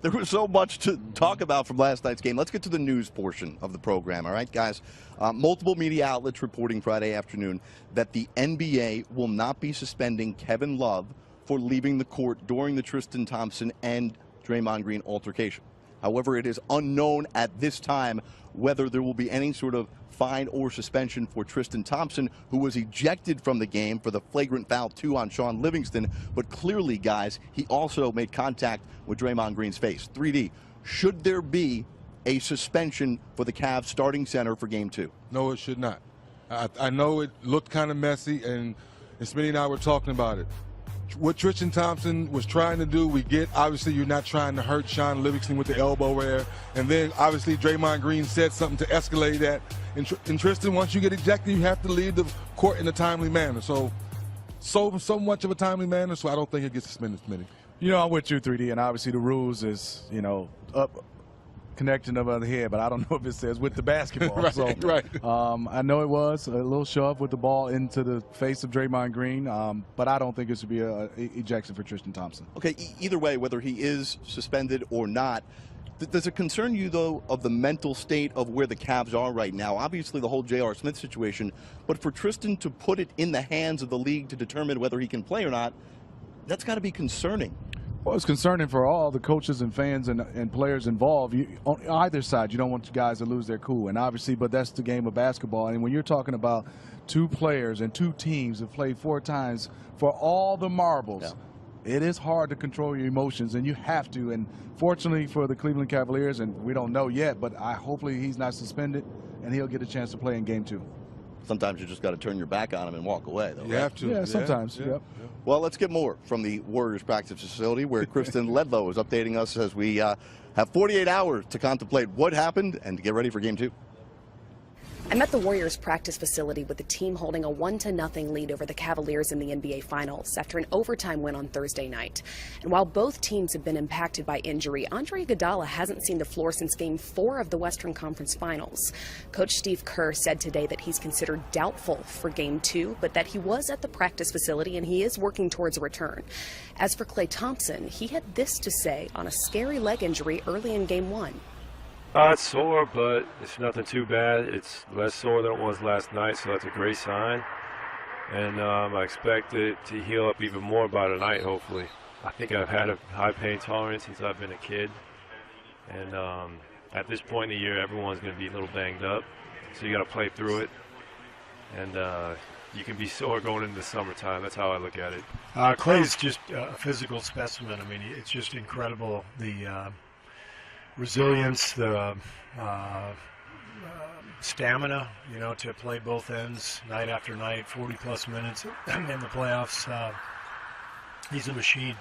There was so much to talk about from last night's game. Let's get to the news portion of the program, all right, guys? Multiple media outlets reporting Friday afternoon that the NBA will not be suspending Kevin Love for leaving the court during the Tristan Thompson and Draymond Green altercation. However, it is unknown at this time whether there will be any sort of fine or suspension for Tristan Thompson, who was ejected from the game for the flagrant foul 2 on Sean Livingston. But clearly, guys, he also made contact with Draymond Green's face. 3D, should there be a suspension for the Cavs starting center for Game 2? No, it should not. I know it looked kind of messy, and Smitty and I were talking about it. What Tristan Thompson was trying to do, we get. Obviously, you're not trying to hurt Sean Livingston with the elbow there. And then, obviously, Draymond Green said something to escalate that. And Tristan, once you get ejected, you have to leave the court in a timely manner. So much of a timely manner, so I don't think it gets suspended, Smitty. You know, I'm with you, 3D, and obviously the rules is, you know, up connection of the head, but I don't know if it says with the basketball. Right, so, right. I know it was a little shove with the ball into the face of Draymond Green, but I don't think it should be an ejection for Tristan Thompson. Okay, either way, whether he is suspended or not, does it concern you, though, of the mental state of where the Cavs are right now? Obviously, the whole J.R. Smith situation, but for Tristan to put it in the hands of the league to determine whether he can play or not, that's got to be concerning. Well, it's concerning for all the coaches and fans and players involved. On either side, you don't want you guys to lose their cool. And obviously, but that's the game of basketball. And when you're talking about two players and two teams that played 4 times for all the marbles, it is hard to control your emotions, and you have to. And fortunately for the Cleveland Cavaliers, and we don't know yet, but hopefully he's not suspended, and he'll get a chance to play in Game 2. Sometimes you just got to turn your back on him and walk away, though. You right? have to. Yeah, sometimes. Yeah. Yep. Well, let's get more from the Warriors practice facility, where Kristen Ledlow is updating us as we have 48 hours to contemplate what happened and to get ready for Game 2. I'm at the Warriors practice facility with the team holding a 1-0 lead over the Cavaliers in the NBA Finals after an overtime win on Thursday night. And while both teams have been impacted by injury, Andre Iguodala hasn't seen the floor since Game 4 of the Western Conference Finals. Coach Steve Kerr said today that he's considered doubtful for Game 2, but that he was at the practice facility and he is working towards a return. As for Klay Thompson, he had this to say on a scary leg injury early in Game 1. It's sore, but it's nothing too bad. It's less sore than it was last night, so that's a great sign. And I expect it to heal up even more by tonight, hopefully. I think I've had a high pain tolerance since I've been a kid. And at this point in the year, everyone's going to be a little banged up. So you got to play through it. And you can be sore going into the summertime. That's how I look at it. Clay's just a physical specimen. I mean, it's just incredible. The resilience, the stamina, you know, to play both ends night after night, 40-plus minutes in the playoffs. He's a machine.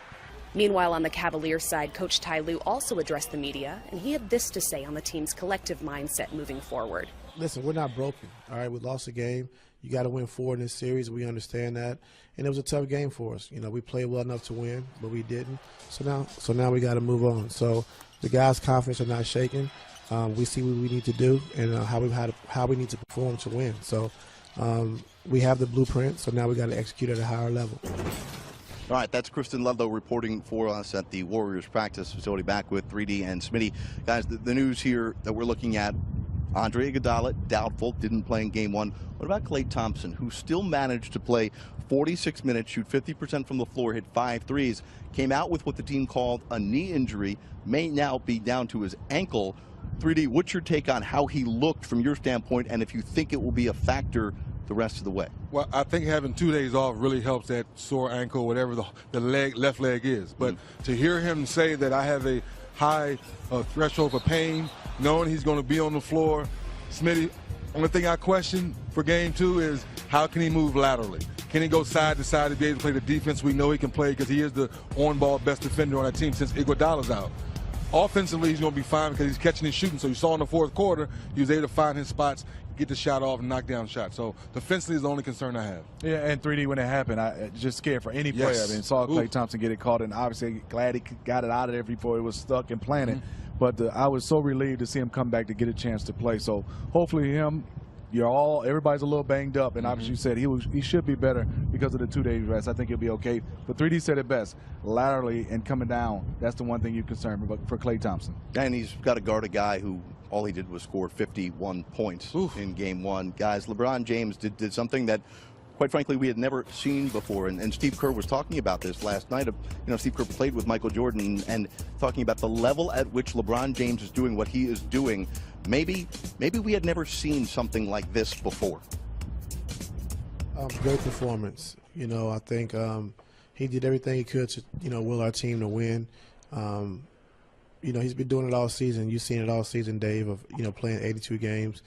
Meanwhile, on the Cavaliers side, Coach Ty Lue also addressed the media, and he had this to say on the team's collective mindset moving forward. Listen, we're not broken, all right? We lost a game. You got to win 4 in this series. We understand that. And it was a tough game for us. You know, we played well enough to win, but we didn't. So now we got to move on. So the guys' confidence are not shaken. We see what we need to do and how we need to perform to win. So we have the blueprint, so now we got to execute at a higher level. All right, that's Kristen Ledlow reporting for us at the Warriors practice facility. Back with 3D and Smitty. Guys, the news here that we're looking at, Andre Iguodala, doubtful, didn't play in Game 1. What about Klay Thompson, who still managed to play 46 minutes, shoot 50% from the floor, hit 5 threes, came out with what the team called a knee injury, may now be down to his ankle. 3D, what's your take on how he looked from your standpoint, and if you think it will be a factor the rest of the way? Well, I think having 2 days off really helps that sore ankle, whatever the left leg is. But to hear him say that I have a high threshold for pain, knowing he's going to be on the floor, Smitty, only thing I question for Game 2 is how can he move laterally? Can he go side to side to be able to play the defense we know he can play, because he is the on-ball best defender on that team since Iguodala's out. Offensively, he's going to be fine because he's catching and shooting. So you saw in the fourth quarter, he was able to find his spots, get the shot off, and knock down shots. So defensively is the only concern I have. Yeah, and 3D, when it happened, I just scared for any player. I mean, saw Klay Thompson get it caught, and obviously glad he got it out of there before it was stuck and planted. But I was so relieved to see him come back to get a chance to play. So hopefully him everybody's a little banged up, and obviously you said he should be better because of the 2 days rest. I think he'll be okay. But 3D said it best, laterally and coming down. That's the one thing you're concerned about for Klay Thompson. And he's got to guard a guy who all he did was score 51 points in game one. Guys, LeBron James did something that, quite frankly, we had never seen before. And Steve Kerr was talking about this last night. Steve Kerr played with Michael Jordan and talking about the level at which LeBron James is doing what he is doing. Maybe we had never seen something like this before. Great performance. I think he did everything he could to, will our team to win. He's been doing it all season. You've seen it all season, Dave, of, playing 82 games,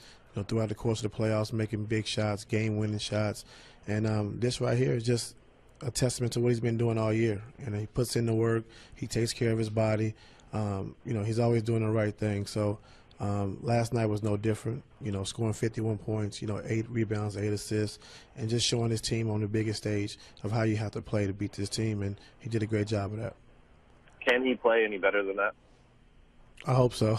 throughout the course of the playoffs, making big shots, game-winning shots. And this right here is just a testament to what he's been doing all year. He puts in the work. He takes care of his body. He's always doing the right thing. So last night was no different, scoring 51 points, 8 rebounds, 8 assists, and just showing his team on the biggest stage of how you have to play to beat this team. And he did a great job of that. Can he play any better than that? I hope so.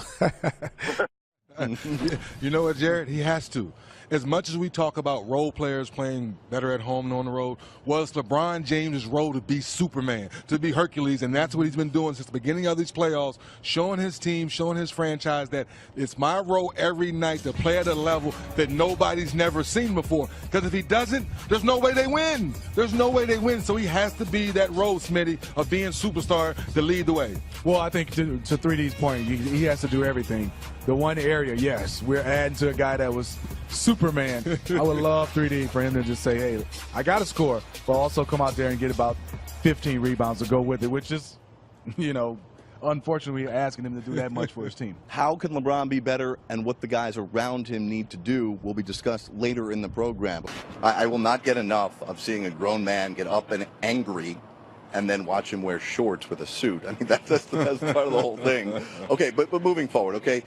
You know what, Jared? He has to. As much as we talk about role players playing better at home than on the road, it's LeBron James' role to be Superman, to be Hercules, and that's what he's been doing since the beginning of these playoffs, showing his team, showing his franchise that it's my role every night to play at a level that nobody's never seen before. Because if he doesn't, there's no way they win. There's no way they win. So he has to be that role, Smitty, of being superstar to lead the way. Well, I think to 3D's point, he has to do everything. The one area, yes, we're adding to a guy that was Superman. I would love 3D for him to just say, hey, I got to score, but also come out there and get about 15 rebounds to go with it, which is, unfortunately, asking him to do that much for his team. How can LeBron be better, and what the guys around him need to do will be discussed later in the program. I will not get enough of seeing a grown man get up and angry and then watch him wear shorts with a suit. I mean, that's the best part of the whole thing. Okay, but moving forward, okay,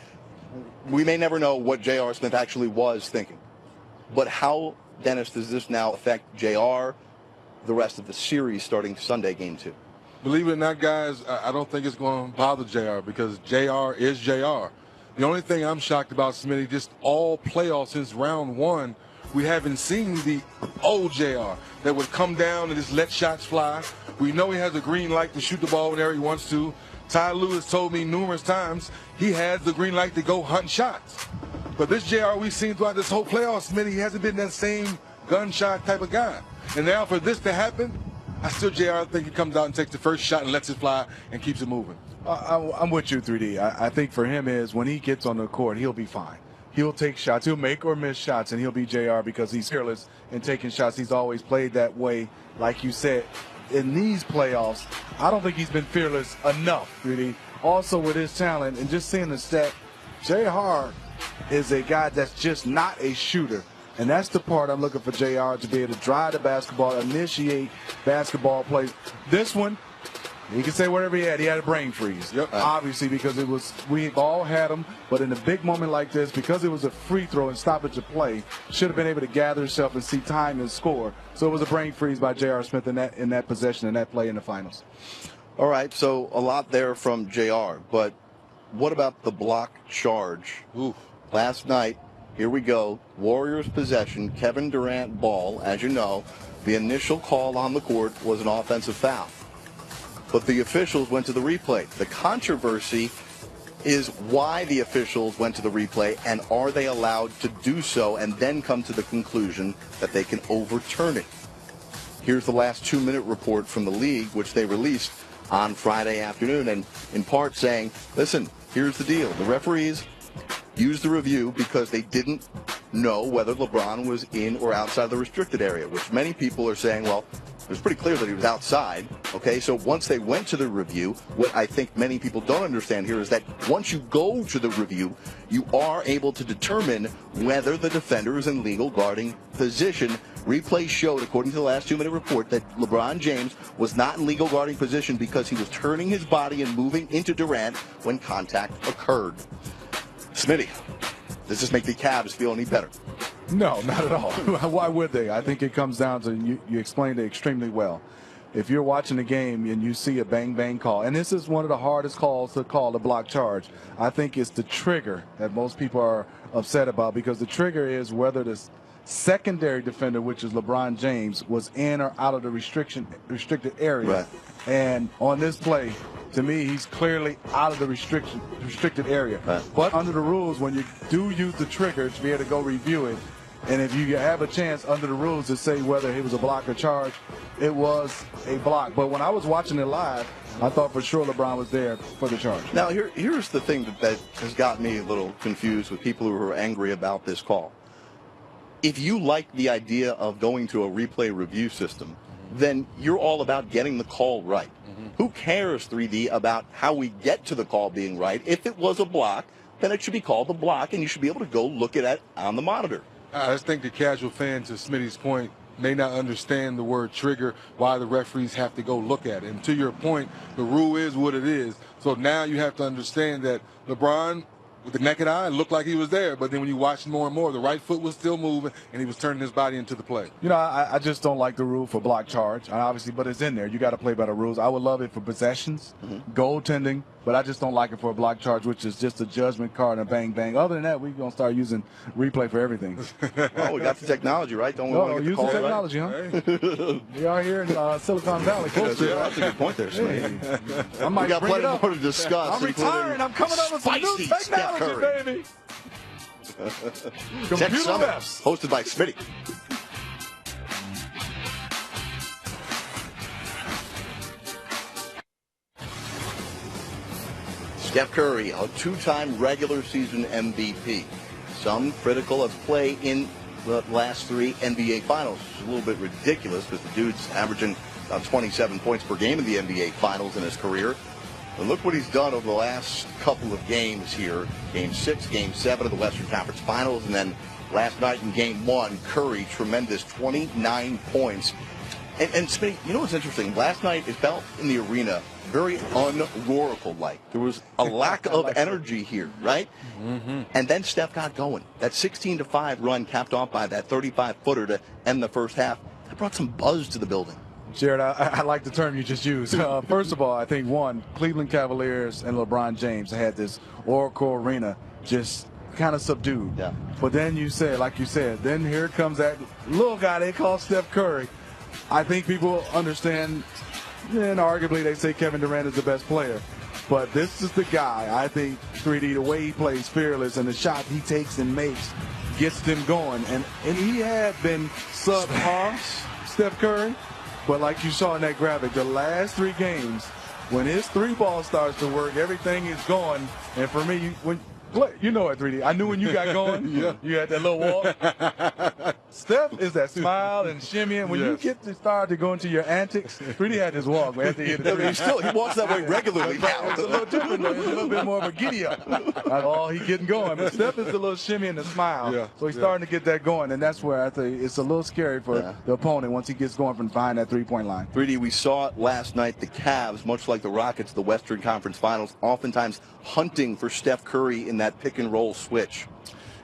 we may never know what J.R. Smith actually was thinking. But how, Dennis, does this now affect J.R., the rest of the series starting Sunday, Game 2? Believe it or not, guys, I don't think it's going to bother J.R. because J.R. is J.R. The only thing I'm shocked about, Smitty, just all playoffs since round one, we haven't seen the old J.R. that would come down and just let shots fly. We know he has a green light to shoot the ball whenever he wants to. Ty Lewis told me numerous times he has the green light to go hunt shots. But this JR we've seen throughout this whole playoff, Smitty, he hasn't been that same gunshot type of guy. And now for this to happen, I still think he comes out and takes the first shot and lets it fly and keeps it moving. I'm with you, 3D. I think for him is when he gets on the court, he'll be fine. He'll take shots. He'll make or miss shots, and he'll be JR because he's fearless in taking shots. He's always played that way, like you said. In these playoffs, I don't think he's been fearless enough, really. Also with his talent and just seeing the stat, JR is a guy that's just not a shooter. And that's the part I'm looking for JR to be able to drive the basketball, initiate basketball plays. This one, he can say whatever he had. He had a brain freeze, obviously, because we all had him. But in a big moment like this, because it was a free throw and stoppage of play, should have been able to gather himself and see time and score. So it was a brain freeze by J.R. Smith in that possession and that play in the finals. All right, so a lot there from JR. But what about the block charge? Last night, here we go. Warriors possession, Kevin Durant ball. As you know, the initial call on the court was an offensive foul. But the officials went to the replay. The controversy is why the officials went to the replay, and are they allowed to do so and then come to the conclusion that they can overturn it. Here's the last 2-minute report from the league, which they released on Friday afternoon, and in part saying, listen, here's the deal. The referees used the review because they didn't know whether LeBron was in or outside the restricted area, which many people are saying, well, it was pretty clear that he was outside. Okay, so once they went to the review, what I think many people don't understand here is that once you go to the review, you are able to determine whether the defender is in legal guarding position. Replay showed, according to the last 2-minute report, that LeBron James was not in legal guarding position because he was turning his body and moving into Durant when contact occurred. Smitty, does this make the Cavs feel any better? No, not at all. Why would they? I think it comes down to, you explained it extremely well. if you're watching the game and you see a bang-bang call, and this is one of the hardest calls to call, a block charge, I think it's the trigger that most people are upset about, because the trigger is whether the secondary defender, which is LeBron James, was in or out of the restricted area. Right. And on this play, to me, he's clearly out of the restricted area. Right. But under the rules, when you do use the trigger to be able to go review it, and if you have a chance under the rules to say whether it was a block or charge, it was a block. But when I was watching it live, I thought for sure LeBron was there for the charge. Now, here's the thing that has got me a little confused with people who are angry about this call. If you like the idea of going to a replay review system, then you're all about getting the call right. Who cares, 3D, about how we get to the call being right? If it was a block, then it should be called a block, and you should be able to go look at it on the monitor. I just think the casual fan, to Smitty's point, may not understand the word trigger, why the referees have to go look at it. And to your point, the rule is what it is. So now you have to understand that LeBron, with the naked eye, looked like he was there, but then when you watch more and more, the right foot was still moving, and he was turning his body into the play. You know, I just don't like the rule for block charge, obviously, but it's in there. You got to play by the rules. I would love it for possessions, goaltending, but I just don't like it for a block charge, which is just a judgment card and bang, bang. Other than that, we're going to start using replay for everything. Well, we got the technology, right? Don't we want to get use the call the technology, huh? We are here in Silicon Valley. That's a good point there, Smitty. I might We got bring plenty it up. more to discuss. I'm retiring. I'm coming up with some new Spicy Steph technology, Curry. baby. Tech Computer Summit, refs. hosted by Smitty. Steph Curry, a two-time regular season MVP. Some critical of play in the last three NBA Finals. It's a little bit ridiculous because the dude's averaging about 27 points per game in the NBA Finals in his career. And look what he's done over the last couple of games here. Game 6, Game 7 of the Western Conference Finals, and then last night in Game 1, Curry, tremendous 29 points. And Smitty, you know what's interesting? Last night it felt in the arena very un-Oracle-like. There was a lack of energy here, right? And then Steph got going. That 16-5 run capped off by that 35-footer to end the first half. That brought some buzz to the building. Jared, I like the term you just used. First of all, I think, one, Cleveland Cavaliers and LeBron James had this Oracle Arena just kind of subdued. Yeah. But then you said, like you said, then here comes that little guy they call Steph Curry. I think people understand, and arguably they say Kevin Durant is the best player. But this is the guy, I think, 3D, the way he plays fearless and the shot he takes and makes gets them going. And he had been subpar, Steph Curry. But like you saw in that graphic, the last 3 games, when his 3-ball starts to work, everything is going. And for me, you know it, 3D. I knew when you got going, you had that little walk. Steph is that smile and shimmying. When you get to start to go into your antics, 3D had this walk. After he hit the He walks that way regularly now. It's a little different, though. It's a little bit more of a giddy up. Oh, he getting going. But Steph is a little shimmy and a smile. So he's starting to get that going, and that's where I think it's a little scary for the opponent once he gets going from behind that 3-point line. 3D, we saw it last night. The Cavs, much like the Rockets, the Western Conference Finals, oftentimes hunting for Steph Curry in that pick-and-roll switch.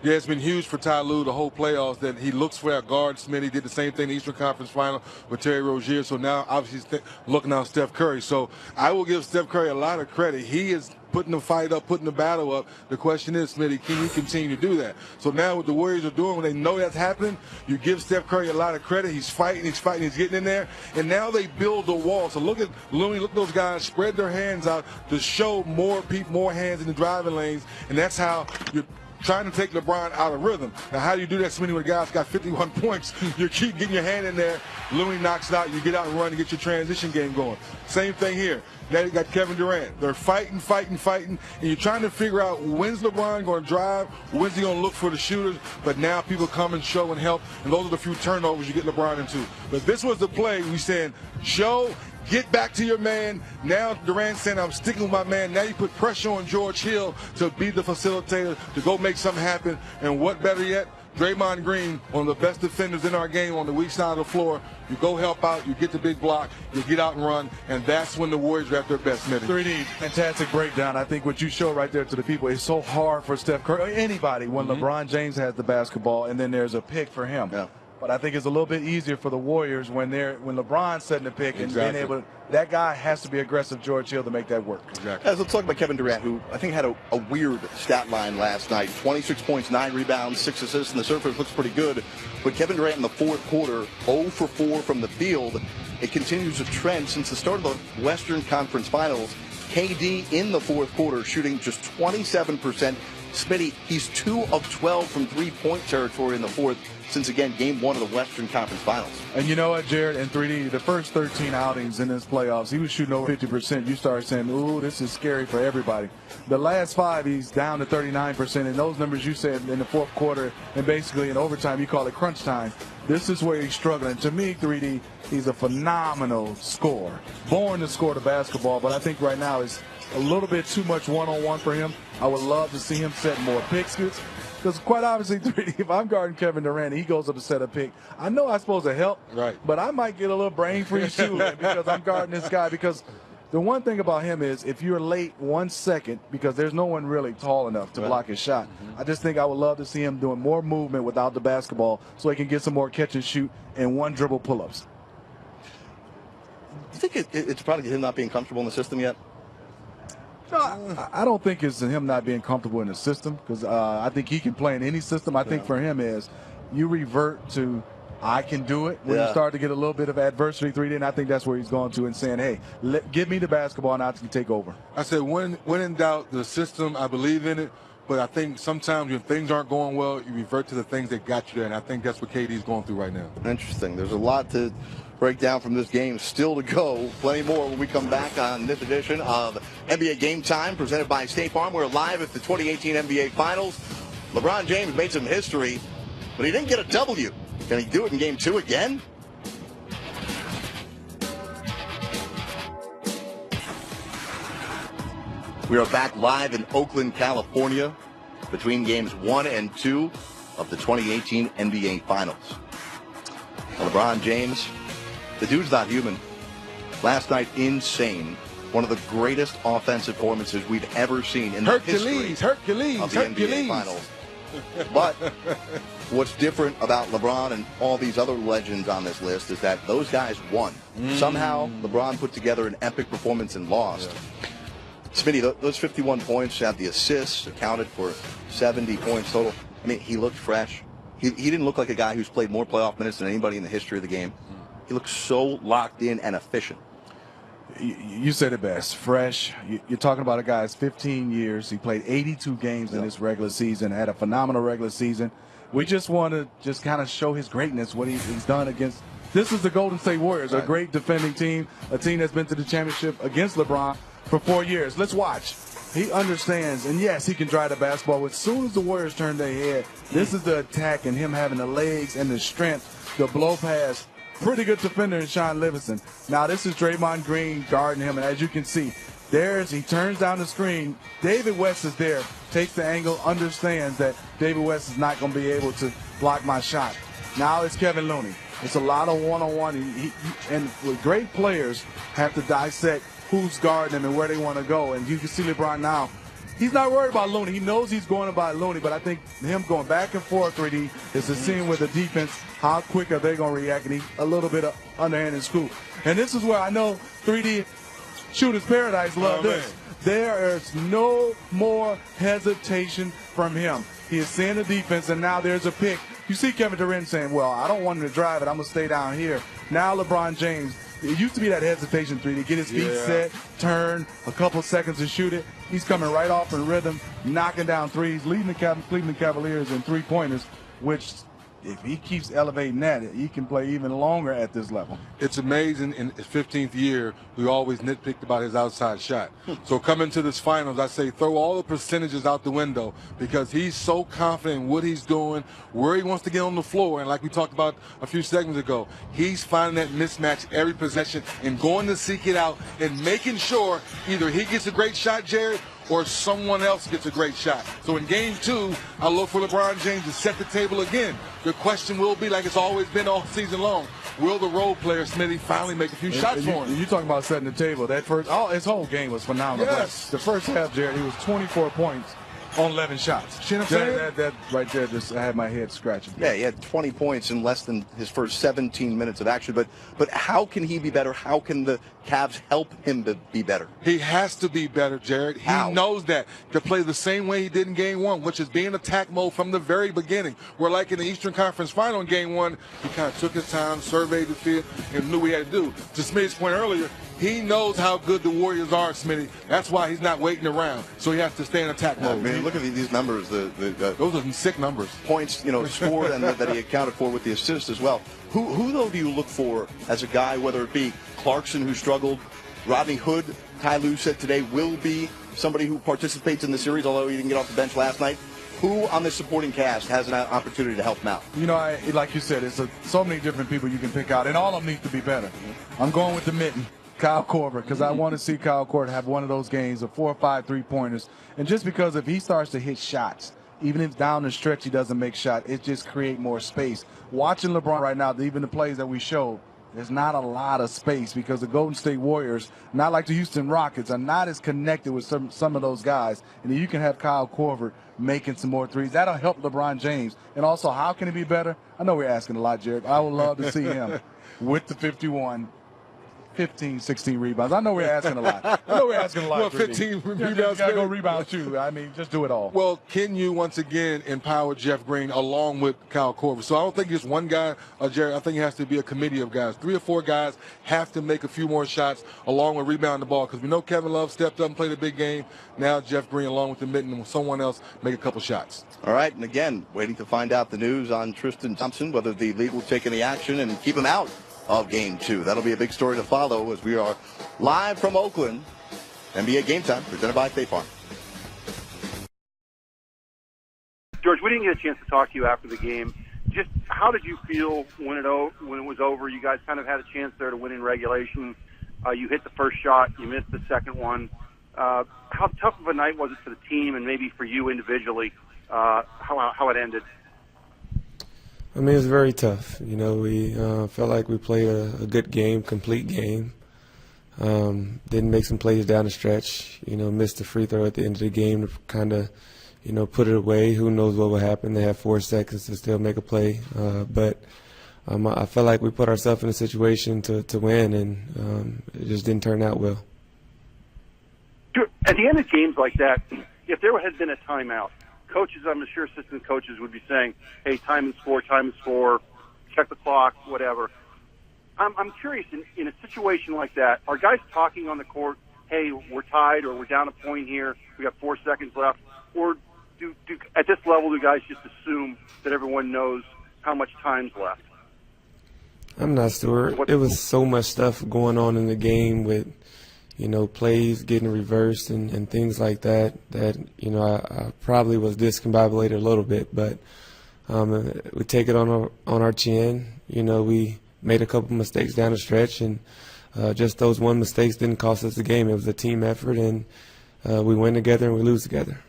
Yeah, it's been huge for Ty Lue the whole playoffs that he looks for a guard. Smitty did the same thing in the Eastern Conference Final with Terry Rozier. So now, obviously, he's looking on Steph Curry. So I will give Steph Curry a lot of credit. He is putting the fight up, putting the battle up. The question is, Smitty, can he continue to do that? So now what the Warriors are doing, when they know that's happening, you give Steph Curry a lot of credit. He's fighting, he's getting in there. And now they build the wall. So look at Looney, look at those guys spread their hands out to show more people, more hands in the driving lanes. And that's how you're trying to take LeBron out of rhythm. Now, how do you do that, Smitty, when a guy's got 51 points? You keep getting your hand in there. Looney knocks it out. You get out and run and get your transition game going. Same thing here. Now you got Kevin Durant. They're fighting. And you're trying to figure out when's LeBron going to drive, when's he going to look for the shooters. But now people come and show and help, and those are the few turnovers you get LeBron into. But this was the play we saying, show, get back to your man. Now Durant saying, I'm sticking with my man. Now you put pressure on George Hill to be the facilitator, to go make something happen. And what better yet? Draymond Green, one of the best defenders in our game on the weak side of the floor. You go help out, you get the big block, you get out and run, and that's when the Warriors are at their best, Smitty. 3D, fantastic breakdown. I think what you show right there to the people, it's so hard for Steph Curry, or anybody, when LeBron James has the basketball and then there's a pick for him. But I think it's a little bit easier for the Warriors when LeBron's setting the pick and being able to, that guy has to be aggressive, George Hill, to make that work. Exactly. Guys, let's talk about Kevin Durant, who I think had a weird stat line last night. 26 points, 9 rebounds, 6 assists, and the surface looks pretty good. But Kevin Durant in the fourth quarter, 0 for 4 from the field. It continues a trend since the start of the Western Conference Finals. KD in the fourth quarter shooting just 27%. Smitty, he's 2 of 12 from three-point territory in the fourth since, again, game 1 of the Western Conference Finals. And you know what, Jared, in 3D, the first 13 outings in this playoffs, he was shooting over 50%. You start saying, ooh, this is scary for everybody. The last 5, he's down to 39%. And those numbers you said in the fourth quarter and basically in overtime, you call it crunch time. This is where he's struggling. To me, 3D, he's a phenomenal scorer. Born to score the basketball, but I think right now it's a little bit too much one-on-one for him. I would love to see him set more picks. Because quite obviously, 3D, if I'm guarding Kevin Durant, he goes up to set a pick. I know I'm supposed to help, right? But I might get a little brain freeze too because I'm guarding this guy. Because the one thing about him is if you're late 1 second, because there's no one really tall enough to block his shot, I just think I would love to see him doing more movement without the basketball so he can get some more catch and shoot and one dribble pull-ups. Do you think it's probably him not being comfortable in the system yet? No, I don't think it's him not being comfortable in the system because I think he can play in any system. I think for him is you revert to I can do it when you start to get a little bit of adversity 3D, and I think that's where he's going to and saying, hey, give me the basketball and I can take over. I said when in doubt, the system, I believe in it, but I think sometimes when things aren't going well, you revert to the things that got you there, and I think that's what KD's going through right now. Interesting. There's a lot to break down from this game still to go. Plenty more when we come back on this edition of NBA Game Time presented by State Farm. We're live at the 2018 NBA Finals. LeBron James made some history, but he didn't get a W. Can he do it in Game 2 again? We are back live in Oakland, California between Games 1 and 2 of the 2018 NBA Finals. LeBron James, the dude's not human. Last night, insane. One of the greatest offensive performances we've ever seen in the history of the NBA Finals. But what's different about LeBron and all these other legends on this list is that those guys won. Somehow, LeBron put together an epic performance and lost. Smitty, those 51 points had the assists, accounted for 70 points total. I mean, he looked fresh. He didn't look like a guy who's played more playoff minutes than anybody in the history of the game. He looks so locked in and efficient. You said it best. Fresh. You're talking about a guy that's 15 years. He played 82 games in this regular season, had a phenomenal regular season. We just want to just kind of show his greatness, what he's done against. This is the Golden State Warriors, a great defending team, a team that's been to the championship against LeBron for 4 years. Let's watch. He understands, and yes, he can drive the basketball. As soon as the Warriors turn their head, this is the attack and him having the legs and the strength to blow past. Pretty good defender in Sean Livingston. Now this is Draymond Green guarding him, and as you can see, he turns down the screen. David West is there, takes the angle, understands that David West is not going to be able to block my shot. Now it's Kevin Looney. It's a lot of one-on-one, and with great players have to dissect who's guarding them and where they want to go. And you can see LeBron now. He's not worried about Looney. He knows he's going about Looney, but I think him going back and forth 3D is the scene with the defense. How quick are they going to react? And he's a little bit of underhand and scoop. And this is where I know 3D Shooter's Paradise love this. There is no more hesitation from him. He is seeing the defense, and now there's a pick. You see Kevin Durant saying, well, I don't want him to drive it. I'm going to stay down here. Now LeBron James, it used to be that hesitation 3D, get his feet set, turn, a couple seconds to shoot it. He's coming right off in rhythm, knocking down threes, leading the Cleveland Cavaliers in three-pointers, which if he keeps elevating that, he can play even longer at this level. It's amazing. In his 15th year, we always nitpicked about his outside shot. So coming to this finals, I say throw all the percentages out the window because he's so confident in what he's doing, where he wants to get on the floor. And like we talked about a few segments ago, he's finding that mismatch every possession and going to seek it out and making sure either he gets a great shot, Jared, or someone else gets a great shot. So in Game 2, I look for LeBron James to set the table again. The question will be, like it's always been all season long, will the role player, Smitty, finally make a few shots for him? You're talking about setting the table. That his whole game was phenomenal. Yes. The first half, Jared, he was 24 points, on 11 shots. See what I'm saying? That right there, just I had my head scratching. Yeah, he had 20 points in less than his first 17 minutes of action. But how can he be better? How can the Cavs help him to be better? He has to be better, Jared. He knows that. To play the same way he did in Game 1, which is be in attack mode from the very beginning. Where like in the Eastern Conference Final in Game 1, he kind of took his time, surveyed the field, and knew what he had to do. To Smitty's point earlier, he knows how good the Warriors are, Smitty. That's why he's not waiting around. So he has to stay in attack mode. I mean, look at these numbers. Those are some sick numbers. Points, scored and that he accounted for with the assist as well. Who though do you look for as a guy, whether it be Clarkson, who struggled, Rodney Hood, Ty Lue said today will be somebody who participates in the series, although he didn't get off the bench last night. Who on this supporting cast has an opportunity to help him out? Like you said, it's so many different people you can pick out, and all of them need to be better. I'm going with the mitten. Kyle Korver, because I want to see Kyle Korver have one of those games of 4 or 5 3-pointers. And just because if he starts to hit shots, even if down the stretch he doesn't make shots, it just creates more space. Watching LeBron right now, even the plays that we showed, there's not a lot of space because the Golden State Warriors, not like the Houston Rockets, are not as connected with some of those guys. And you can have Kyle Korver making some more threes. That'll help LeBron James. And also, how can it be better? I know we're asking a lot, Jared. I would love to see him with the 51. 15, 16 rebounds. I know we're asking a lot. Well, 15 rebounds. You got to go rebound too. I mean, just do it all. Well, can you once again empower Jeff Green along with Kyle Korver? So I don't think it's one guy, Jerry. I think it has to be a committee of guys. 3 or 4 guys have to make a few more shots along with rebounding the ball because we know Kevin Love stepped up and played a big game. Now Jeff Green along with the mitten and someone else make a couple shots. All right, and again, waiting to find out the news on Tristan Thompson, whether the league will take any action and keep him out of Game 2. That'll be a big story to follow as we are live from Oakland. NBA Game Time, presented by State Farm. George, we didn't get a chance to talk to you after the game. Just how did you feel when it was over? You guys kind of had a chance there to win in regulation. You hit the first shot. You missed the second one. How tough of a night was it for the team and maybe for you individually, how it ended? I mean, it was very tough. We felt like we played a good game, complete game. Didn't make some plays down the stretch. Missed the free throw at the end of the game to kind of, put it away. Who knows what will happen? They have 4 seconds to still make a play. But I felt like we put ourselves in a situation to win, and it just didn't turn out well. At the end of games like that, if there had been a timeout, coaches, I'm sure assistant coaches would be saying, hey, time is 4, check the clock, whatever. I'm curious, in a situation like that, are guys talking on the court, hey, we're tied or we're down a point here, we got 4 seconds left, or do at this level do guys just assume that everyone knows how much time's left? I'm not sure. There was so much stuff going on in the game with plays getting reversed and things like that, I probably was discombobulated a little bit, but we take it on our chin. We made a couple mistakes down the stretch, and just those one mistakes didn't cost us the game. It was a team effort, and we win together and we lose together.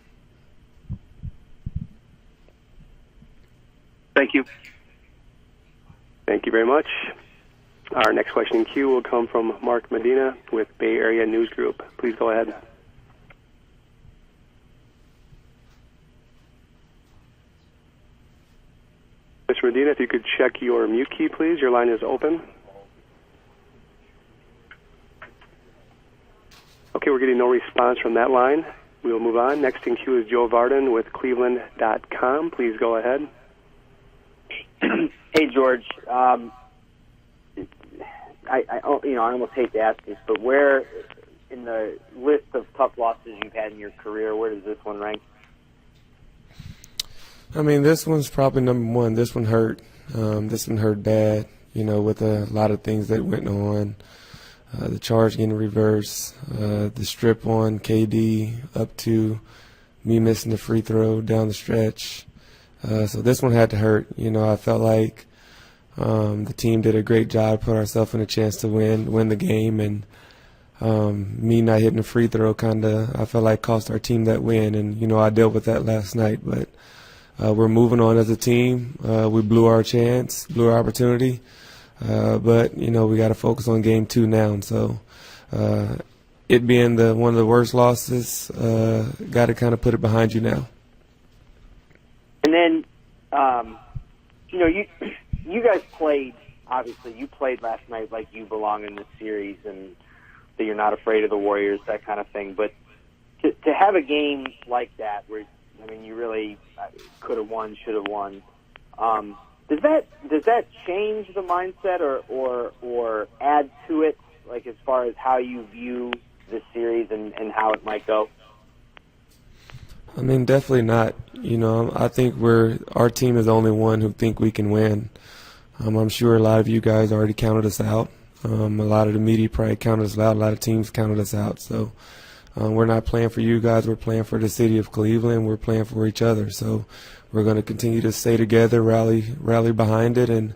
Thank you. Thank you very much. Our next question in queue will come from Mark Medina with Bay Area News Group. Please go ahead. Mr. Medina, if you could check your mute key, please. Your line is open. Okay, we're getting no response from that line. We will move on. Next in queue is Joe Varden with Cleveland.com. Please go ahead. Hey, George. I almost hate to ask this, but where in the list of tough losses you've had in your career, where does this one rank? I mean, this one's probably number 1. This one hurt. This one hurt bad, with a lot of things that went on. The charge getting reversed, the strip on KD up to me missing the free throw down the stretch. So this one had to hurt. I felt like the team did a great job, put ourselves in a chance to win the game, and me not hitting the free throw I felt like cost our team that win. And I dealt with that last night, but we're moving on as a team. We blew our chance, blew our opportunity, but we got to focus on Game 2 now. And so it being one of the worst losses, got to kind of put it behind you now. And then, you guys played. Obviously, you played last night like you belong in this series, and that you're not afraid of the Warriors, that kind of thing. But to have a game like that, where you really could have won, should have won. Does that change the mindset or add to it, like as far as how you view this series and how it might go? Definitely not. I think our team is the only one who think we can win. I'm sure a lot of you guys already counted us out. A lot of the media probably counted us out. A lot of teams counted us out. So we're not playing for you guys. We're playing for the city of Cleveland. We're playing for each other. So we're going to continue to stay together, rally behind it, and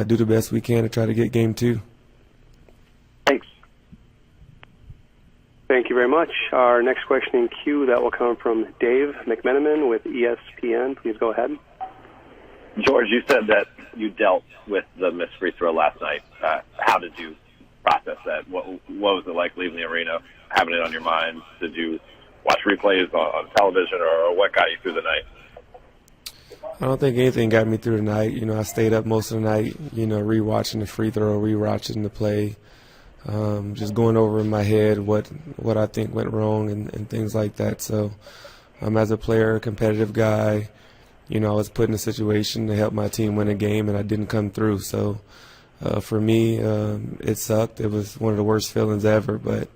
do the best we can to try to get game 2. Thanks. Thank you very much. Our next question in queue, that will come from Dave McMenamin with ESPN. Please go ahead. George, you said that you dealt with the missed free throw last night. How did you process that? What was it like leaving the arena, having it on your mind? Did you watch replays on television, or what got you through the night? I don't think anything got me through the night. I stayed up most of the night, rewatching the free throw, rewatching the play, just going over in my head what I think went wrong and things like that. So as a player, a competitive guy, I was put in a situation to help my team win a game, and I didn't come through. So for me, it sucked. It was one of the worst feelings ever. But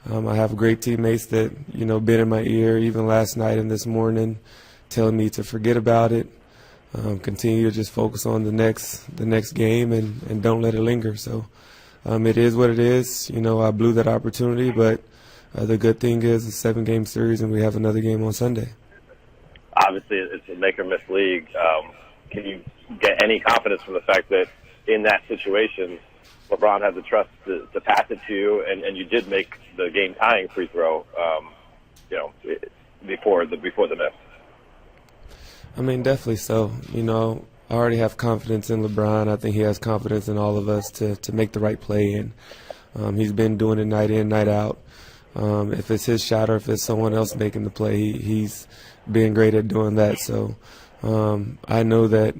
I have great teammates that, been in my ear even last night and this morning, telling me to forget about it, continue to just focus on the next game and don't let it linger. So it is what it is. I blew that opportunity, but the good thing is it's a 7-game series, and we have another game on Sunday. Obviously, it's a make-or-miss league. Can you get any confidence from the fact that in that situation, LeBron had the trust to pass it to you, and you did make the game-tying free throw, before the miss? Definitely so. I already have confidence in LeBron. I think he has confidence in all of us to make the right play, and he's been doing it night in, night out. If it's his shot or if it's someone else making the play, he's being great at doing that. So I know that,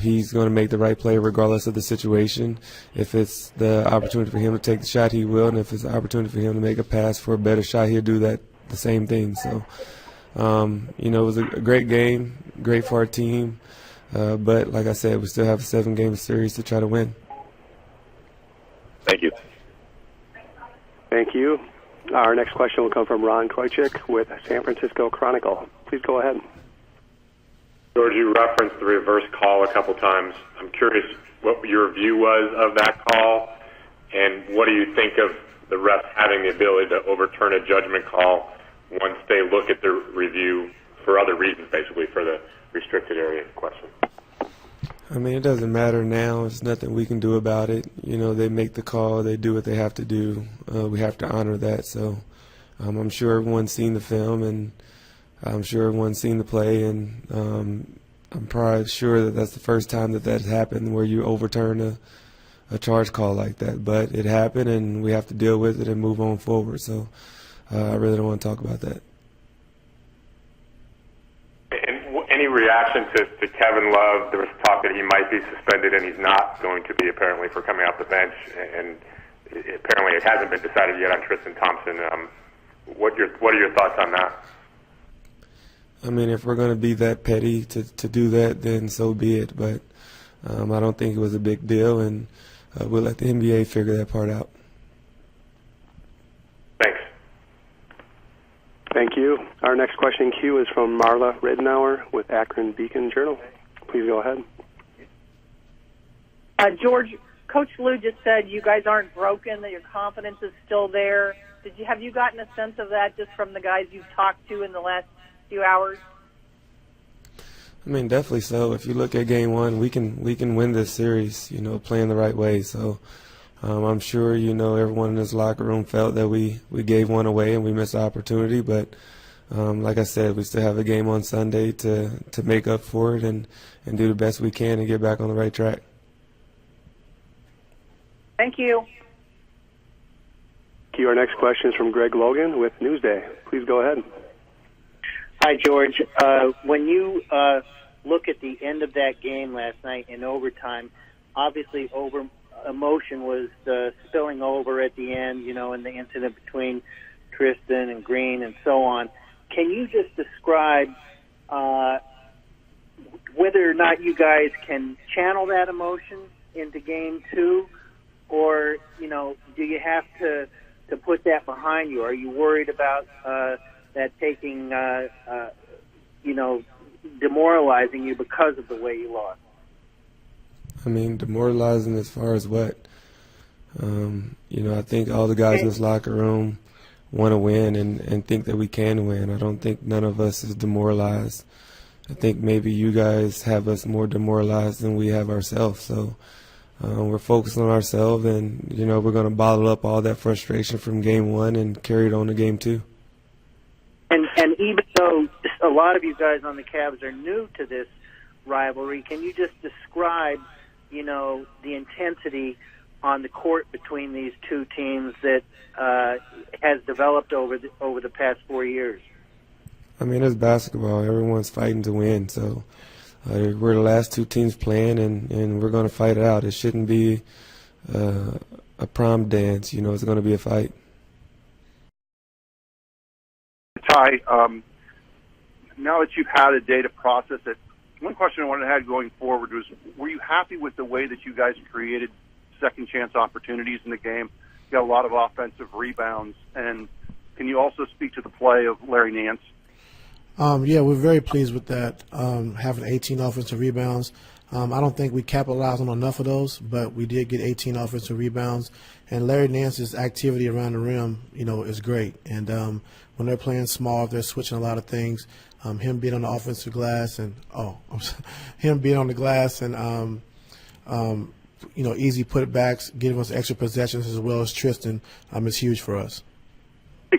he's going to make the right play regardless of the situation. If it's the opportunity for him to take the shot, he will. And if it's the opportunity for him to make a pass for a better shot, he'll do the same thing. So, it was a great game, great for our team. But like I said, we still have a 7-game series to try to win. Thank you. Thank you. Our next question will come from Ron Koichik with San Francisco Chronicle. Please go ahead. George, you referenced the reverse call a couple times. I'm curious what your view was of that call, and what do you think of the refs having the ability to overturn a judgment call once they look at the review for other reasons, basically for the restricted area question? It doesn't matter now. There's nothing we can do about it. They make the call. They do what they have to do. We have to honor that. So I'm sure everyone's seen the film, and I'm sure everyone's seen the play, and I'm probably sure that that's the first time that that's happened where you overturn a charge call like that. But it happened, and we have to deal with it and move on forward. So I really don't want to talk about that. Any reaction to Kevin Love? There was talk that he might be suspended, and he's not going to be, apparently, for coming off the bench. And apparently it hasn't been decided yet on Tristan Thompson. What are your thoughts on that? If we're going to be that petty to do that, then so be it. But I don't think it was a big deal, and we'll let the NBA figure that part out. Thanks. Thank you. Our next question in queue is from Marla Ridenour with Akron Beacon Journal. Please go ahead. George, Coach Lou just said you guys aren't broken, that your confidence is still there. Have you gotten a sense of that just from the guys you've talked to in the last few hours? Definitely so. If you look at game 1, we can win this series, playing the right way. So I'm sure, everyone in this locker room felt that we gave one away and we missed the opportunity. But like I said, we still have a game on Sunday to make up for it and do the best we can and get back on the right track. Thank you. Our next question is from Greg Logan with Newsday. Please go ahead. Hi, George. When you look at the end of that game last night in overtime, obviously emotion was spilling over at the end, in the incident between Tristan and Green and so on. Can you just describe whether or not you guys can channel that emotion into game 2, or, do you have to put that behind you? Are you worried about that taking, demoralizing you because of the way you lost? I mean, demoralizing as far as what? I think all the guys in this locker room want to win and think that we can win. I don't think none of us is demoralized. I think maybe you guys have us more demoralized than we have ourselves. So we're focused on ourselves, and, we're going to bottle up all that frustration from game 1 and carry it on to game 2. And even though a lot of you guys on the Cavs are new to this rivalry, can you just describe, the intensity on the court between these two teams that has developed over the past 4 years? I mean, it's basketball. Everyone's fighting to win. So we're the last 2 teams playing, and we're going to fight it out. It shouldn't be a prom dance. It's going to be a fight. Ty, now that you've had a day to process it, one question I wanted to have going forward was, were you happy with the way that you guys created second chance opportunities in the game? You got a lot of offensive rebounds, and can you also speak to the play of Larry Nance? Yeah, we're very pleased with that, having 18 offensive rebounds. I don't think we capitalized on enough of those, but we did get 18 offensive rebounds. And Larry Nance's activity around the rim, is great. And when they're playing small, they're switching a lot of things. Him being on the offensive glass and him being on the glass and easy putbacks, giving us extra possessions as well as Tristan is huge for us.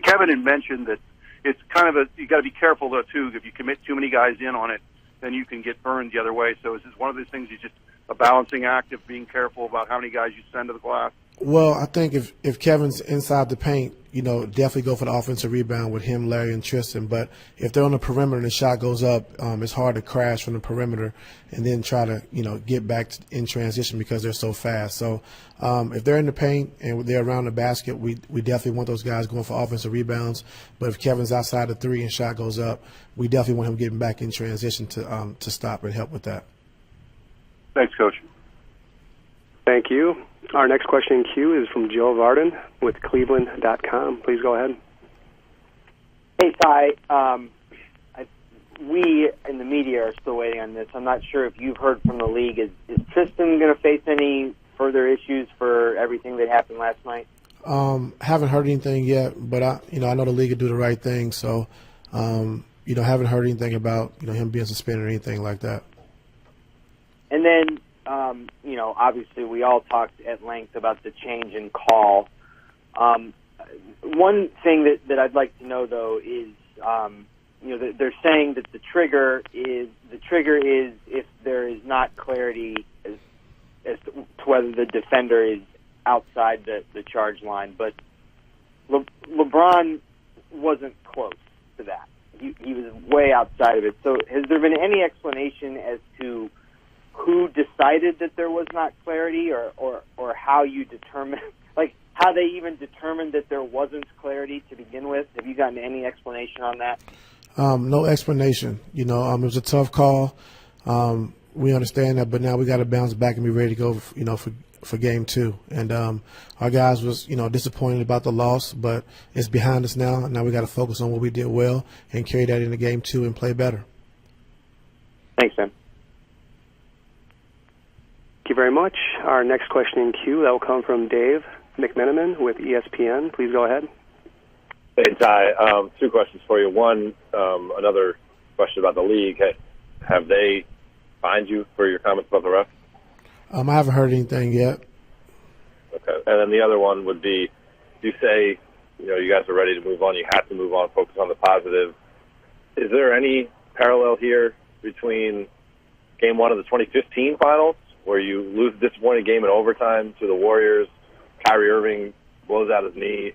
Kevin had mentioned that it's kind of you got to be careful though too. If you commit too many guys in on it, then you can get burned the other way. So is this one of those things? You just a balancing act of being careful about how many guys you send to the glass? Well, I think if Kevin's inside the paint, definitely go for the offensive rebound with him, Larry, and Tristan. But if they're on the perimeter and the shot goes up, it's hard to crash from the perimeter and then try to, get back in transition because they're so fast. So if they're in the paint and they're around the basket, we definitely want those guys going for offensive rebounds. But if Kevin's outside the 3 and shot goes up, we definitely want him getting back in transition to stop and help with that. Thanks, Coach. Thank you. Our next question in queue is from Joe Varden with Cleveland.com. Please go ahead. Hey, Ty. We in the media are still waiting on this. I'm not sure if you've heard from the league. Is Tristan going to face any further issues for everything that happened last night? Haven't heard anything yet, but I know the league will do the right thing. So, haven't heard anything about him being suspended or anything like that. And then, obviously we all talked at length about the change in call. One thing that I'd like to know, though, is, they're saying that the trigger is if there is not clarity as to whether the defender is outside the charge line. But LeBron wasn't close to that. He was way outside of it. So has there been any explanation as to who decided that there was not clarity, or how you determine, how they even determined that there wasn't clarity to begin with? Have you gotten any explanation on that? No explanation. It was a tough call. We understand that, but now we got to bounce back and be ready to go, for game 2. And our guys was, disappointed about the loss, but it's behind us now. Now we got to focus on what we did well and carry that into game 2 and play better. Thanks, Sam. Thank you very much. Our next question in queue, that will come from Dave McMenamin with ESPN. Please go ahead. Hey, Ty. 2 questions for you. One, another question about the league. Have they fined you for your comments about the ref? I haven't heard anything yet. Okay. And then the other one would be, you say, you guys are ready to move on. You have to move on, focus on the positive. Is there any parallel here between Game 1 of the 2015 finals, where you lose a disappointing game in overtime to the Warriors, Kyrie Irving blows out his knee,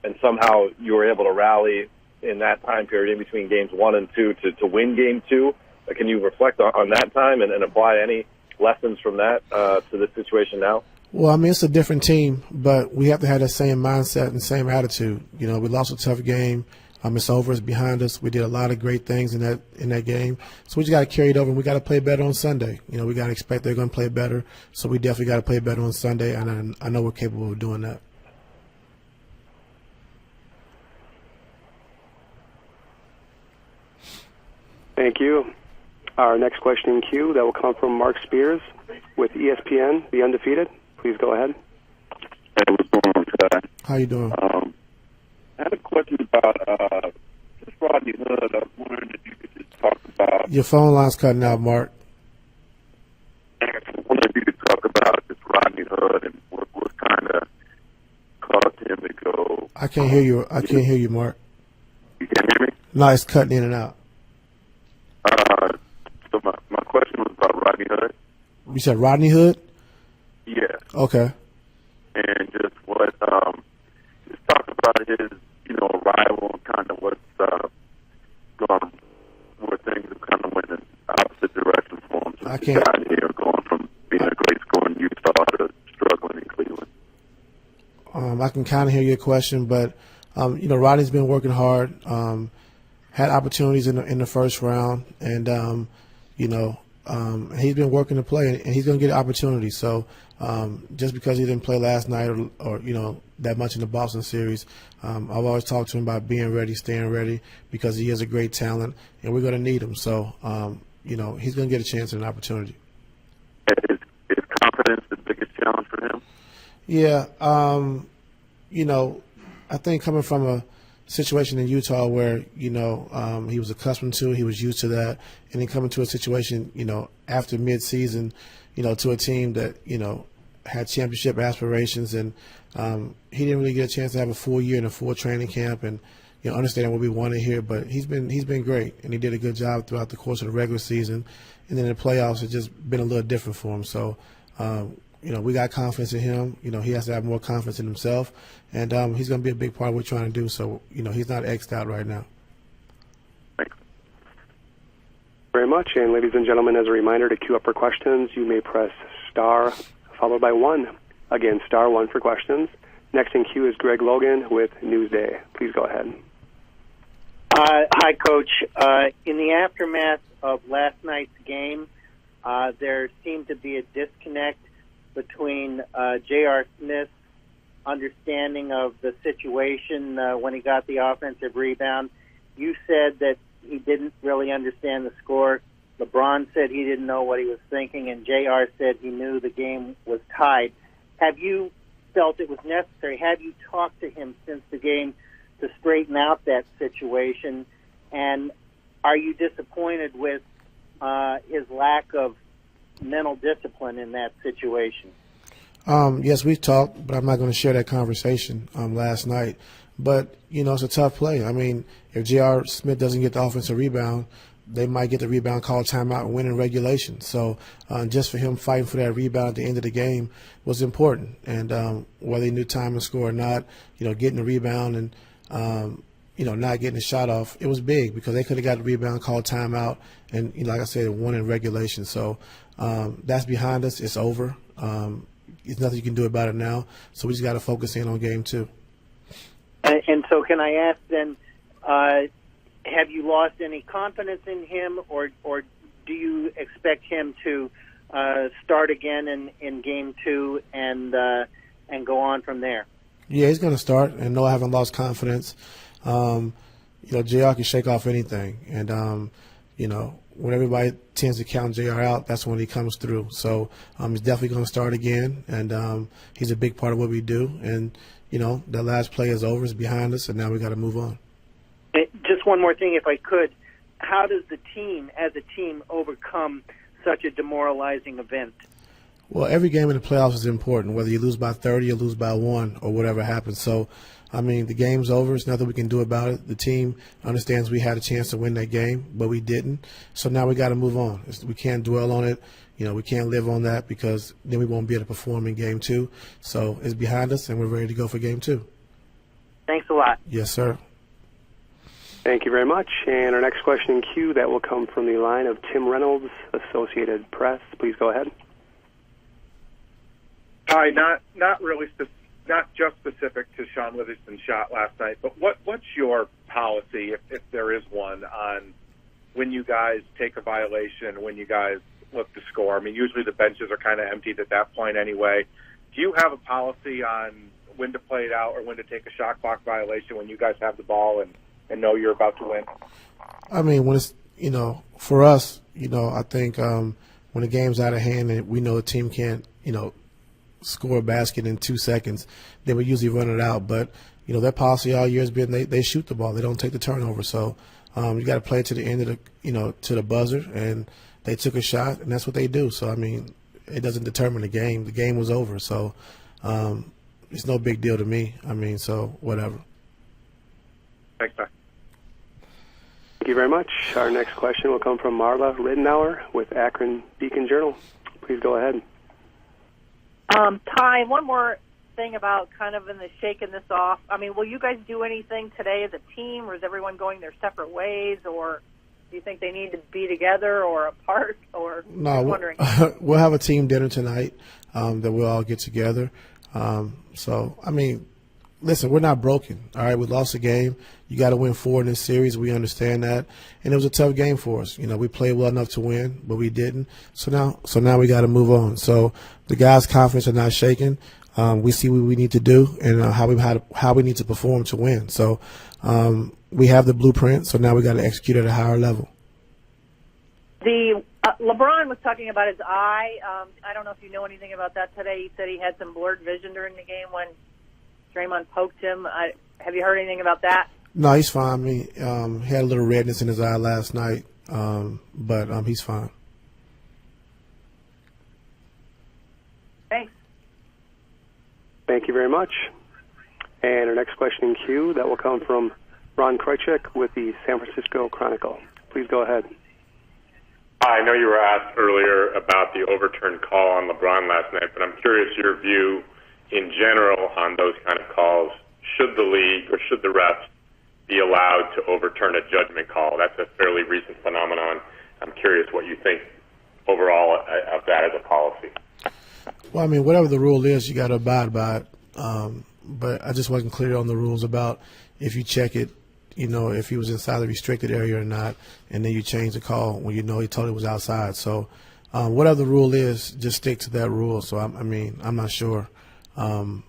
and somehow you were able to rally in that time period in between games 1 and 2 to win game 2. Can you reflect on that time and apply any lessons from that to this situation now? Well, I mean, it's a different team, but we have to have that same mindset and same attitude. You know, we lost a tough game. It's over. It's behind us. We did a lot of great things in that game. So we just got to carry it over, and we got to play better on Sunday. You know, we got to expect they're going to play better. So we definitely got to play better on Sunday, and I know we're capable of doing that. Thank you. Our next question in queue, that will come from Mark Spears with ESPN, The Undefeated. Please go ahead. Hey, what's going on today? How you doing? I had a question about just Rodney Hood. I was wondering if you could just talk about. Your phone line's cutting out, Mark. I wonder if you could talk about just Rodney Hood and what kind of caused him to go. I can't hear you. I can't hear you, Mark. You can't hear me? No, it's cutting in and out. So my question was about Rodney Hood. You said Rodney Hood? Yeah. Okay. And just what, just talk about his, arrival and kind of what's gone, where things have kind of went in opposite directions for him. I can't. Got here, going from being a great scorer in Utah to struggling in Cleveland. I can kind of hear your question, but Rodney's been working hard. Had opportunities in the first round, and he's been working to play, and he's going to get opportunities. So just because he didn't play last night or that much in the Boston series, I've always talked to him about being ready, staying ready, because he has a great talent, and we're going to need him. So he's going to get a chance and an opportunity. Is confidence the biggest challenge for him? Yeah, I think coming from a situation in Utah where he was accustomed to, he was used to that, and then coming to a situation after midseason, to a team that had championship aspirations, and he didn't really get a chance to have a full year and a full training camp, and understanding what we wanted here. But he's been great, and he did a good job throughout the course of the regular season, and then the playoffs it's just been a little different for him. So. We got confidence in him. He has to have more confidence in himself, and he's going to be a big part of what we're trying to do. So, he's not X'd out right now. Thanks. Very much. And ladies and gentlemen, as a reminder, to queue up for questions, you may press star followed by 1. Again, star 1 for questions. Next in queue is Greg Logan with Newsday. Please go ahead. Hi, Coach. In the aftermath of last night's game, there seemed to be a disconnect between J.R. Smith's understanding of the situation when he got the offensive rebound. You said that he didn't really understand the score. LeBron said he didn't know what he was thinking, and J.R. said he knew the game was tied. Have you felt it was necessary? Have you talked to him since the game to straighten out that situation? And are you disappointed with his lack of mental discipline in that situation? Yes, we've talked, but I'm not going to share that conversation last night. But, it's a tough play. I mean, if J.R. Smith doesn't get the offensive rebound, they might get the rebound, call timeout, and win in regulation. So just for him fighting for that rebound at the end of the game was important. And whether he knew time and score or not, getting the rebound and, not getting the shot off, it was big because they could have got the rebound, called timeout, and, like I said, won in regulation. So that's behind us. It's over. There's nothing you can do about it now. So we just got to focus in on game 2. And so can I ask then, have you lost any confidence in him, or do you expect him to start again in game 2 and go on from there? Yeah, he's going to start, and no, I haven't lost confidence. JR can shake off anything, and when everybody tends to count JR out, that's when he comes through. So he's definitely going to start again, and he's a big part of what we do. And that last play is over, it's behind us, and now we got to move on. Just one more thing, if I could. How does the team, as a team, overcome such a demoralizing event? Well, every game in the playoffs is important, whether you lose by 30 or lose by 1 or whatever happens. So, the game's over. There's nothing we can do about it. The team understands we had a chance to win that game, but we didn't. So now we got to move on. We can't dwell on it. We can't live on that because then we won't be able to perform in game 2. So it's behind us, and we're ready to go for game 2. Thanks a lot. Yes, sir. Thank you very much. And our next question in queue, that will come from the line of Tim Reynolds, Associated Press. Please go ahead. Hi, not really, not just specific to Sean Witherspoon's shot last night, but what's your policy, if there is one, on when you guys take a violation, when you guys look to score? I mean, usually the benches are kind of emptied at that point anyway. Do you have a policy on when to play it out or when to take a shot clock violation when you guys have the ball and know you're about to win? I mean, when it's, for us, I think when the game's out of hand and we know a team can't, score a basket in 2 seconds, then we usually run it out. But, their policy all year has been they shoot the ball. They don't take the turnover. So you got to play to the end of the, to the buzzer, and they took a shot, and that's what they do. So, I mean, it doesn't determine the game. The game was over. So it's no big deal to me. I mean, so whatever. Thanks, Ty. Thank you very much. Our next question will come from Marla Rittenauer with Akron Beacon Journal. Please go ahead. Ty, one more thing about kind of in the shaking this off. I mean, will you guys do anything today as a team, or is everyone going their separate ways, or do you think they need to be together or apart? Or no, wondering. We'll have a team dinner tonight that we'll all get together. So, I mean, listen, we're not broken. All right, we lost a game. You got to win 4 in this series. We understand that, and it was a tough game for us. We played well enough to win, but we didn't. So now we got to move on. So the guys' confidence are not shaken. We see what we need to do and how we need to perform to win. So we have the blueprint. So now we got to execute at a higher level. The LeBron was talking about his eye. I don't know if you know anything about that today. He said he had some blurred vision during the game when Draymond poked him. Have you heard anything about that? No, he's fine. I mean, he had a little redness in his eye last night, but he's fine. Thanks. Thank you very much. And our next question in queue, that will come from Ron Krychek with the San Francisco Chronicle. Please go ahead. I know you were asked earlier about the overturned call on LeBron last night, but I'm curious your view in general on those kind of calls. Should the league or should the refs be allowed to overturn a judgment call? That's a fairly recent phenomenon. I'm curious what you think overall of that as a policy. Well, I mean, whatever the rule is, you got to abide by it. But I just wasn't clear on the rules about if you check it, if he was inside the restricted area or not, and then you change the call when he totally was outside. So whatever the rule is, just stick to that rule. So, I'm not sure as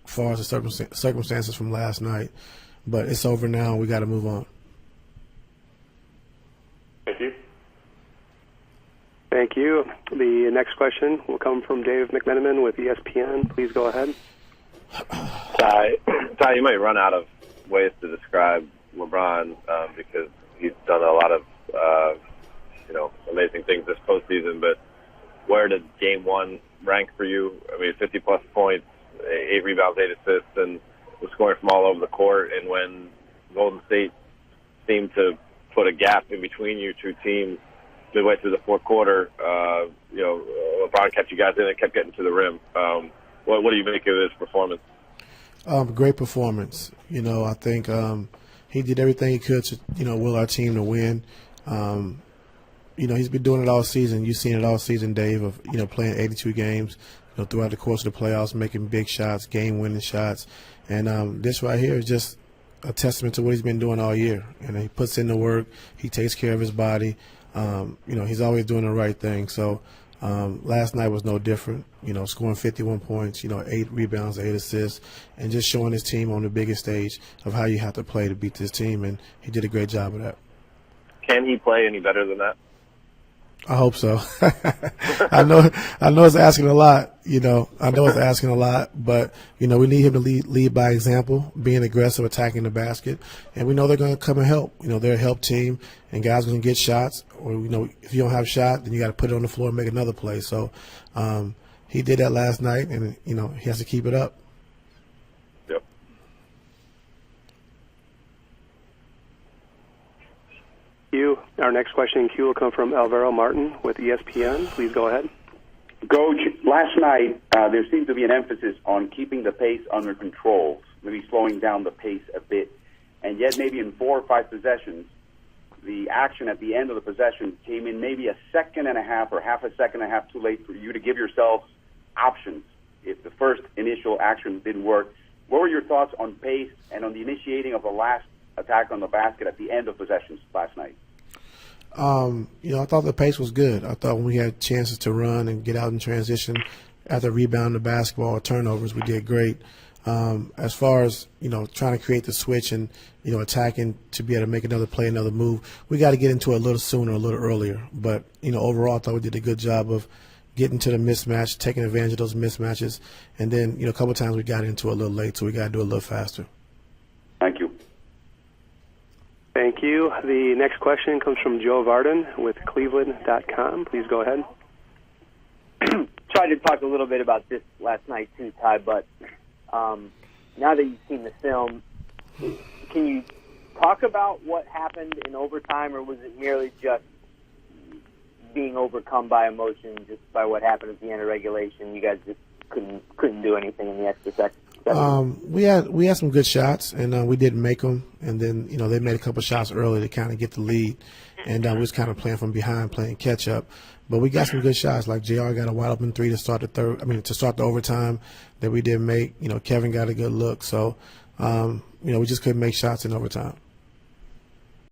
far as the circumstances from last night. But it's over now. We got to move on. Thank you. Thank you. The next question will come from Dave McMenamin with ESPN. Please go ahead. Ty, you might run out of ways to describe LeBron because he's done a lot of amazing things this postseason. But where did Game 1 rank for you? I mean, 50-plus points, 8 rebounds, 8 assists, and was scoring from all over the court. And when Golden State seemed to put a gap in between you two teams midway through the fourth quarter, LeBron kept you guys in and kept getting to the rim. What do you make of his performance? Great performance. I think he did everything he could to, will our team to win. He's been doing it all season. You've seen it all season, Dave, of, playing 82 games, throughout the course of the playoffs, making big shots, game-winning shots. And this right here is just a testament to what he's been doing all year. And he puts in the work. He takes care of his body. He's always doing the right thing. So last night was no different, scoring 51 points, 8 rebounds, 8 assists, and just showing his team on the biggest stage of how you have to play to beat this team. And he did a great job of that. Can he play any better than that? I hope so. I know it's asking a lot, I know it's asking a lot, but, we need him to lead by example, being aggressive, attacking the basket. And we know they're going to come and help. They're a help team, and guys are going to get shots. Or, if you don't have a shot, then you got to put it on the floor and make another play. So he did that last night, and, he has to keep it up. Yep. Our next question in queue will come from Alvaro Martin with ESPN. Please go ahead. Coach, last night there seemed to be an emphasis on keeping the pace under control. maybe slowing down the pace a bit. And yet maybe in 4 or 5 possessions, the action at the end of the possession came in maybe a second and a half or half a second and a half too late for you to give yourselves options if the first initial action didn't work. What were your thoughts on pace and on the initiating of the last attack on the basket at the end of possessions last night? I thought the pace was good. I thought when we had chances to run and get out in transition after rebounding the basketball or turnovers, we did great. As far as, trying to create the switch and, attacking to be able to make another play, another move, we got to get into it a little sooner, a little earlier. But, overall, I thought we did a good job of getting to the mismatch, taking advantage of those mismatches. And then, a couple of times we got into it a little late, so we got to do it a little faster. Thank you. Thank you. The next question comes from Joe Varden with Cleveland.com. Please go ahead. Tried to talk a little bit about this last night too, Ty, but now that you've seen the film, can you talk about what happened in overtime, or was it merely just being overcome by emotion just by what happened at the end of regulation? You guys just couldn't do anything in the extra seconds. We had some good shots, and we didn't make them. And then, they made a couple shots early to kind of get the lead. And we was kind of playing from behind, playing catch up. But we got some good shots. Like JR got a wide open 3 to start to start the overtime that we didn't make. Kevin got a good look. So, we just couldn't make shots in overtime.